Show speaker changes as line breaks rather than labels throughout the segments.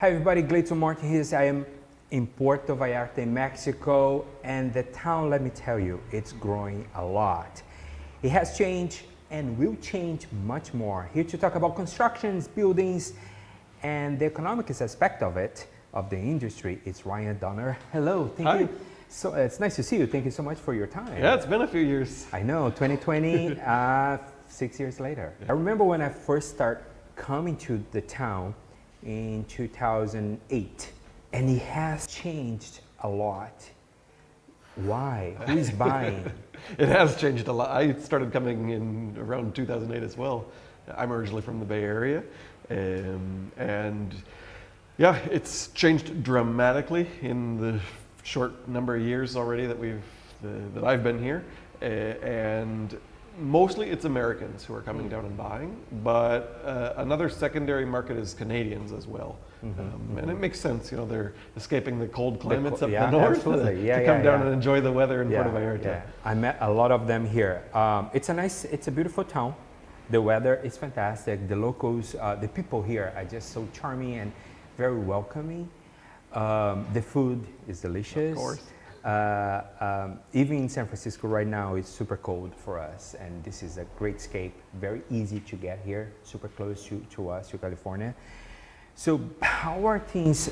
Hi everybody, Gleidson Martins. I am in Puerto Vallarta in Mexico, and the town, let me tell you, it's growing a lot. It has changed and will change much more. Here to talk about constructions, buildings, and the economic aspect of it, of the industry, it's Ryan Donner. Hello, thank you. So it's nice to see you. Thank you so much for your time.
Yeah, it's been a few years.
I know, 2020, 6 years later. I remember when I first started coming to the town in 2008, and it has changed a lot. Why? Who is buying?
It has changed a lot. I started coming in around 2008 as well. I'm originally from the Bay Area, and yeah, it's changed dramatically in the short number of years already that I've been here, and mostly it's Americans who are coming down and buying, but another secondary market is Canadians as well. And it makes sense, you know, they're escaping the cold climates up the north to come down and enjoy the weather in Puerto Vallarta.
Yeah. I met a lot of them here. It's a beautiful town. The weather is fantastic. The locals, the people here are just so charming and very welcoming. The food is delicious.
Of course.
Even in San Francisco right now, it's super cold for us, and this is a great escape. Very easy to get here, super close to us, to California. So how are things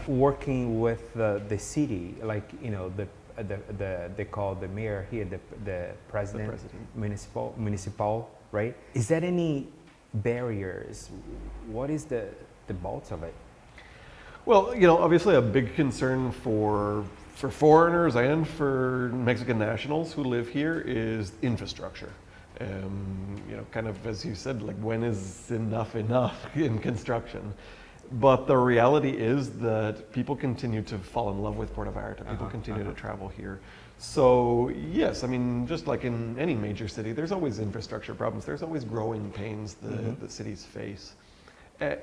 working with the city? Like, you know, they call the mayor here, the president. Municipal, right? Is there any barriers? What is the bulk of it?
Well, you know, obviously a big concern for foreigners and for Mexican nationals who live here is infrastructure. You know, kind of as you said, like when is enough in construction? But the reality is that people continue to fall in love with Puerto Vallarta. People continue to travel here. So yes, I mean, just like in any major city, there's always infrastructure problems. There's always growing pains that cities face.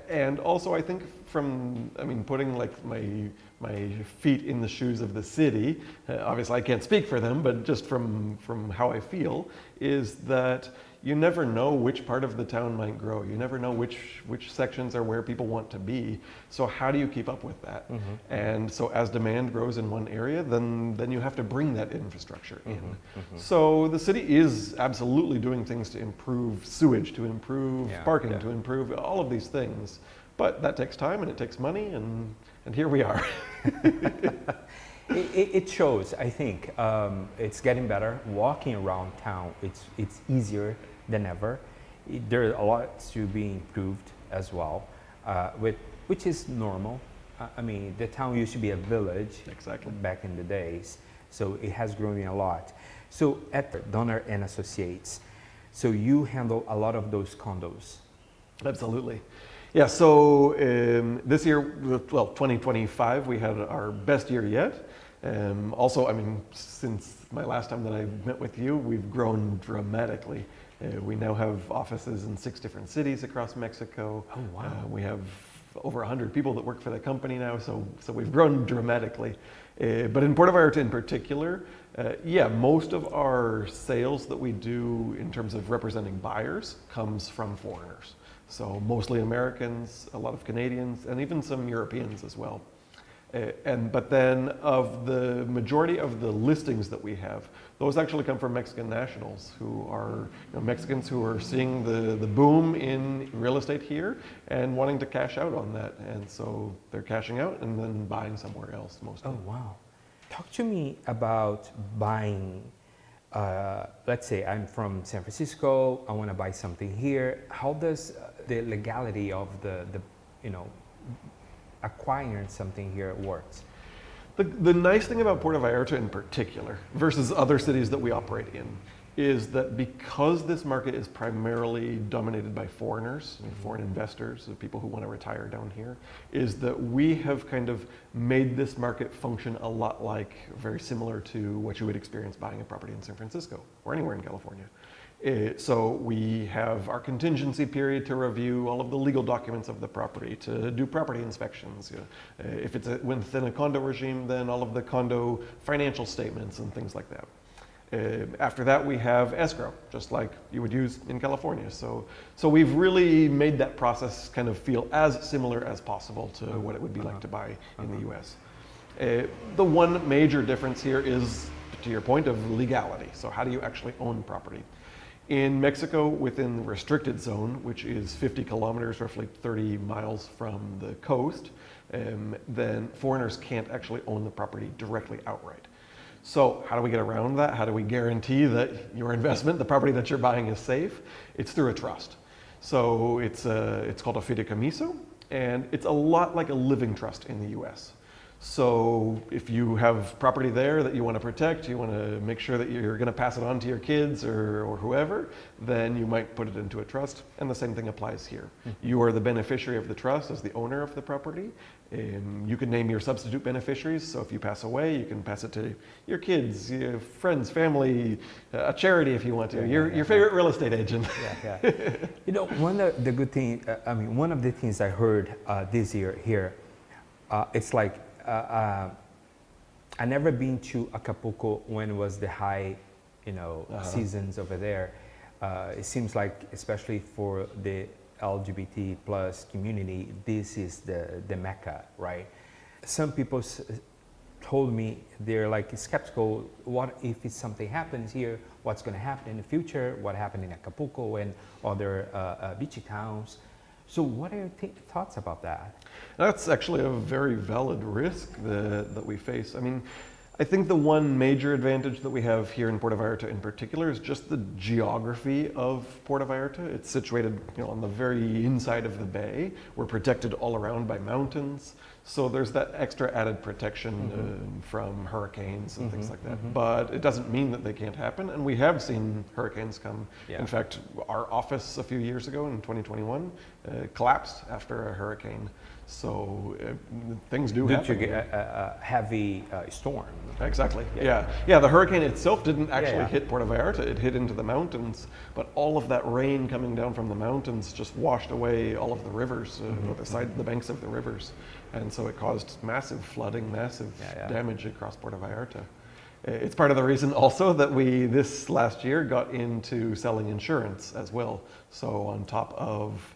And also, I think putting like my feet in the shoes of the city, obviously I can't speak for them, but just from how I feel, is that you never know which part of the town might grow. You never know which sections are where people want to be. So how do you keep up with that? And so as demand grows in one area, then you have to bring that infrastructure in. So the city is absolutely doing things to improve sewage, to improve parking, to improve all of these things. But that takes time and it takes money, and here we are.
It shows, I think. It's getting better. Walking around town, it's easier than ever. There's a lot to be improved as well, which is normal. I mean, the town used to be a village back in the days, so it has grown a lot. So at Donner and Associates, so you handle a lot of those condos.
Absolutely. Yeah, so this year, well, 2025, we had our best year yet. Also, I mean, since my last time that I met with you, we've grown dramatically. We now have offices in 6 different cities across Mexico.
Oh, wow.
We have over 100 people that work for the company now, so we've grown dramatically. But in Puerto Vallarta in particular, most of our sales that we do in terms of representing buyers comes from foreigners. So mostly Americans, a lot of Canadians, and even some Europeans as well. But then of the majority of the listings that we have, those actually come from Mexican nationals who are Mexicans who are seeing the boom in real estate here and wanting to cash out on that. And so they're cashing out and then buying somewhere else mostly.
Oh, wow. Talk to me about buying. Let's say I'm from San Francisco, I want to buy something here. How does the legality of the acquiring something here works?
The nice thing about Puerto Vallarta in particular versus other cities that we operate in is that because this market is primarily dominated by foreigners, foreign investors, people who want to retire down here, is that we have kind of made this market function a lot like, very similar to what you would experience buying a property in San Francisco or anywhere in California. So we have our contingency period to review all of the legal documents of the property, to do property inspections. If it's within a condo regime, then all of the condo financial statements and things like that. After that, we have escrow, just like you would use in California. So we've really made that process kind of feel as similar as possible to what it would be like to buy in the US. The one major difference here is, to your point, of legality. So how do you actually own property? In Mexico, within the restricted zone, which is 50 kilometers, roughly 30 miles from the coast, then foreigners can't actually own the property directly outright. So how do we get around that? How do we guarantee that your investment, the property that you're buying, is safe? It's through a trust. So it's called a fideicomiso, and it's a lot like a living trust in the US. So if you have property there that you want to protect, you want to make sure that you're going to pass it on to your kids or whoever, then you might put it into a trust, and the same thing applies here. You are the beneficiary of the trust as the owner of the property. You can name your substitute beneficiaries, so if you pass away, you can pass it to your kids, your friends, family, a charity if you want to, your favorite real estate agent.
You know, one of the good things, one of the things I heard this year here, it's like, I never been to Acapulco when it was the high, seasons over there. It seems like, especially for the LGBT plus community, this is the Mecca, right? Some people told me they're like skeptical. What if something happens here? What's going to happen in the future? What happened in Acapulco and other beachy towns? So what are your thoughts about that?
That's actually a very valid risk that we face. I mean, I think the one major advantage that we have here in Puerto Vallarta in particular is just the geography of Puerto Vallarta. It's situated on the very inside of the bay. We're protected all around by mountains. So there's that extra added protection from hurricanes and things like that. But it doesn't mean that they can't happen. And we have seen hurricanes come. Yeah. In fact, our office a few years ago in 2021 collapsed after a hurricane. So things do happen.
Did you get a heavy storm?
Exactly. Yeah. The hurricane itself didn't actually hit Puerto Vallarta. It hit into the mountains, but all of that rain coming down from the mountains just washed away all of the rivers, the banks of the rivers, and so it caused massive flooding, massive damage across Puerto Vallarta. It's part of the reason also that we this last year got into selling insurance as well. So on top of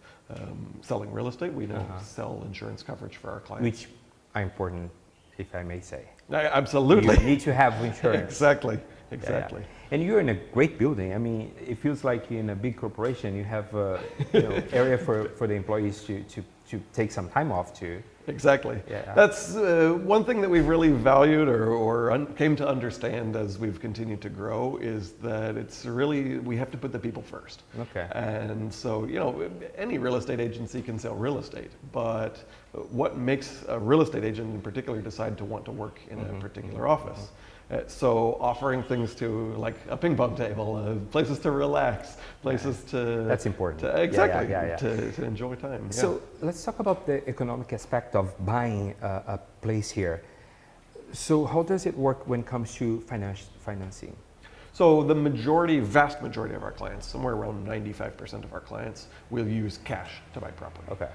selling real estate, we now sell insurance coverage for our clients.
Which are important, if I may say.
Absolutely.
You need to have insurance.
Exactly.
Yeah. And you're in a great building. I mean, it feels like you're in a big corporation. You have area for the employees to take some time off to.
Exactly.
Yeah.
That's one thing that we've really valued or came to understand as we've continued to grow is that it's really, we have to put the people first.
Okay.
And so, any real estate agency can sell real estate, but what makes a real estate agent in particular decide to want to work in a particular office? So offering things to like a ping pong table, places to relax, places to...
That's important.
Exactly, to enjoy time.
So let's talk about the economic aspect of buying a place here. So how does it work when it comes to financing?
So the vast majority of our clients, somewhere around 95% of our clients, will use cash to buy property.
Okay.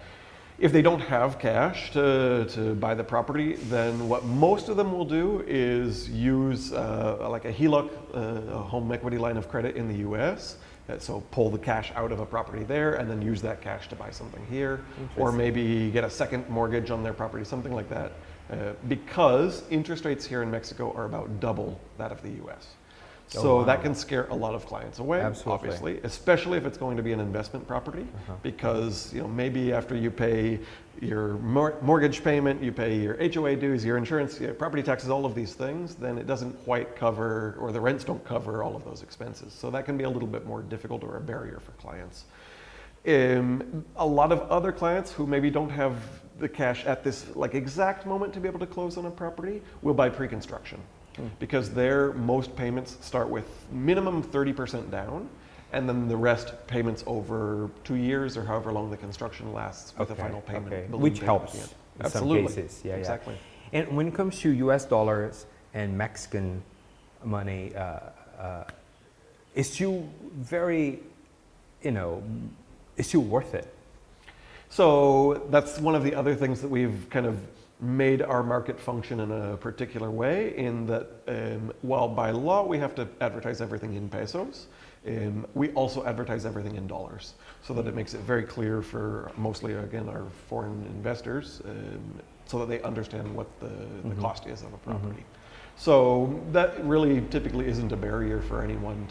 If they don't have cash to buy the property, then what most of them will do is use like a HELOC, a home equity line of credit in the US. So pull the cash out of a property there and then use that cash to buy something here. Or maybe get a second mortgage on their property, something like that. Because interest rates here in Mexico are about double that of the US. So that can scare a lot of clients away, obviously, especially if it's going to be an investment property, because maybe after you pay your mortgage payment, you pay your HOA dues, your insurance, your property taxes, all of these things, then it doesn't quite cover, or the rents don't cover all of those expenses. So that can be a little bit more difficult or a barrier for clients. A lot of other clients who maybe don't have the cash at this exact moment to be able to close on a property will buy pre-construction. Because their most payments start with minimum 30% down, and then the rest payments over 2 years or however long the construction lasts with a final payment.
Which helps in some cases. Yeah,
exactly.
And when it comes to US dollars and Mexican money, it's still very, it's still worth it.
So that's one of the other things that we've kind of made our market function in a particular way, in that while by law we have to advertise everything in pesos, we also advertise everything in dollars, so that it makes it very clear for mostly, again, our foreign investors, so that they understand what the cost is of a property. So that really typically isn't a barrier for anyone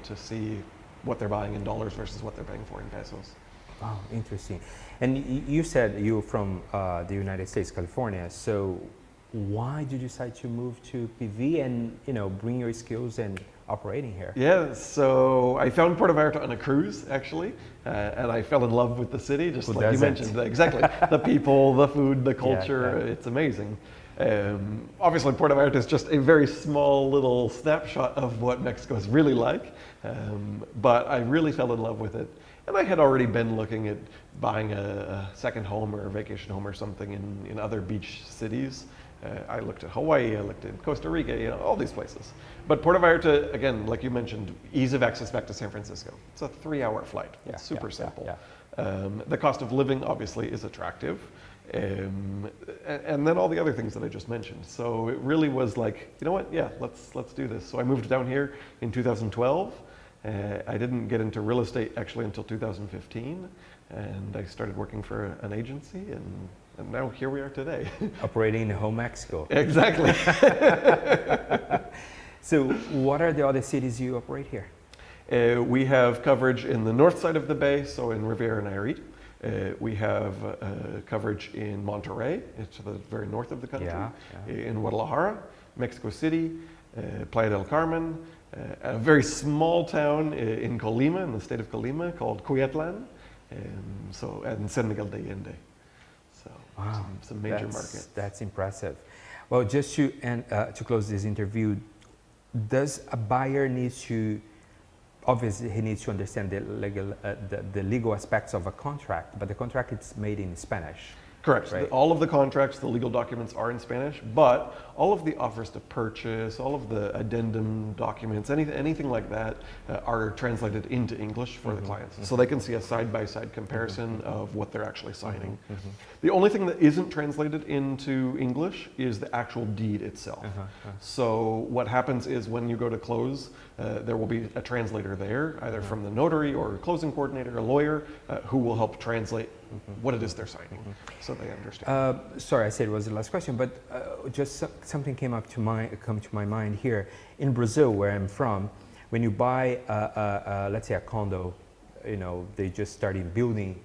to see what they're buying in dollars versus what they're paying for in pesos.
Oh, interesting. And you said you're from the United States, California. So why did you decide to move to PV and bring your skills and operating here?
Yeah, so I found Puerto Vallarta on a cruise, actually, and I fell in love with the city, just like you mentioned. Exactly, the people, the food, the culture. Yeah. It's amazing. Obviously, Puerto Vallarta is just a very small little snapshot of what Mexico is really like, but I really fell in love with it. And I had already been looking at buying a second home or a vacation home or something in other beach cities. I looked at Hawaii, I looked at Costa Rica, all these places. But Puerto Vallarta, again, like you mentioned, ease of access back to San Francisco. It's a 3-hour flight. It's super simple. The cost of living, obviously, is attractive. And then all the other things that I just mentioned. So it really was like, you know what? Yeah, let's do this. So I moved down here in 2012. I didn't get into real estate actually until 2015, and I started working for an agency, and now here we are today.
Operating in home Mexico.
Exactly.
So what are the other cities you operate here?
We have coverage in the north side of the bay, so in Riviera Nayarit. We have coverage in Monterrey, it's to the very north of the country, in Guadalajara, Mexico City, Playa del Carmen, a very small town in Colima, in the state of Colima, called Cuyatlan, and San Miguel de Allende. So
wow,
some major markets.
That's impressive. Well, just to close this interview, does a buyer need to, obviously he needs to understand the legal aspects of a contract, but the contract is made in Spanish.
Correct.
Right.
All of the contracts, the legal documents are in Spanish, but all of the offers to purchase, all of the addendum documents, anything like that are translated into English for the clients. So they can see a side-by-side comparison of what they're actually signing. The only thing that isn't translated into English is the actual deed itself. So what happens is when you go to close, there will be a translator there, either from the notary or a closing coordinator, a lawyer, who will help translate what it is they're signing, so they understand.
Sorry, I said it was the last question, but just something come to my mind here. In Brazil, where I'm from, when you buy, let's say a condo, they just started building,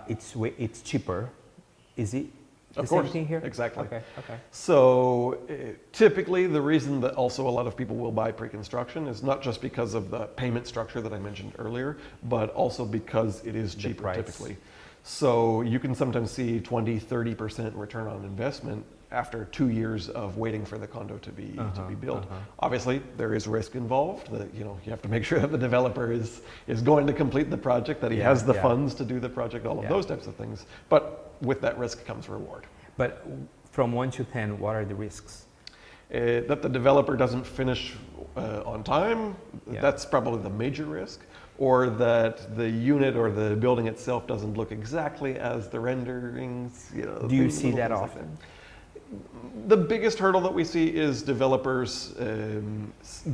it's cheaper. Is it the same thing here?
Exactly.
Okay.
So typically the reason that also a lot of people will buy pre-construction is not just because of the payment structure that I mentioned earlier, but also because it is cheaper typically. So you can sometimes see 20-30% return on investment after 2 years of waiting for the condo to be built. Obviously, there is risk involved. That you have to make sure that the developer is going to complete the project, that he has the funds to do the project, all of those types of things. But with that risk comes reward.
But from 1 to 10, what are the risks?
That the developer doesn't finish on time. That's probably the major risk. Or that the unit or the building itself doesn't look exactly as the renderings.
Do you see that often?
The biggest hurdle that we see is developers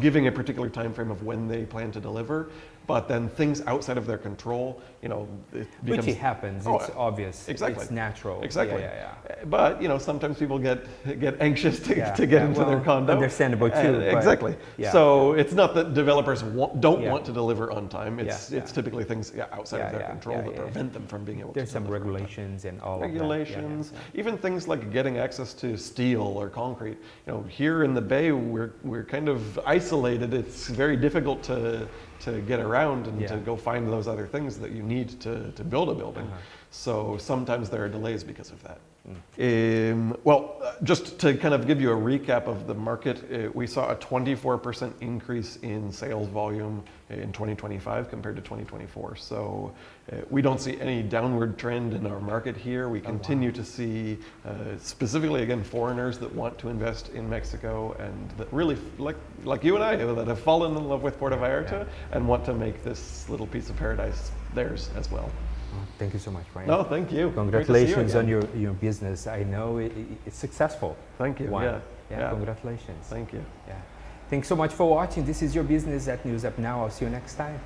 giving a particular time frame of when they plan to deliver, but then things outside of their control, it becomes...
Which it happens, it's obvious, it's natural.
Exactly. But, sometimes people get anxious to get into their condo.
Understandable too.
Exactly. So it's not that developers don't want to deliver on time, it's typically things outside of their control that prevent them from being able to
There's some regulations and all
regulations, even things like getting access to steel or concrete. Here in the Bay, we're kind of isolated. It's very difficult to get around and to go find those other things that you need to build a building. So sometimes there are delays because of that. Just to kind of give you a recap of the market, we saw a 24% increase in sales volume in 2025 compared to 2024. So we don't see any downward trend in our market here. We continue to see, specifically again, foreigners that want to invest in Mexico and that really, like you and I, that have fallen in love with Puerto Vallarta and want to make this little piece of paradise theirs as well.
Thank you so much, Brian.
No, thank you.
Congratulations on
Great
your business. I know it's successful.
Thank you.
One.
Yeah.
Congratulations.
Thank you.
Yeah. Thanks so much for watching. This is Your Business at News Up Now. I'll see you next time.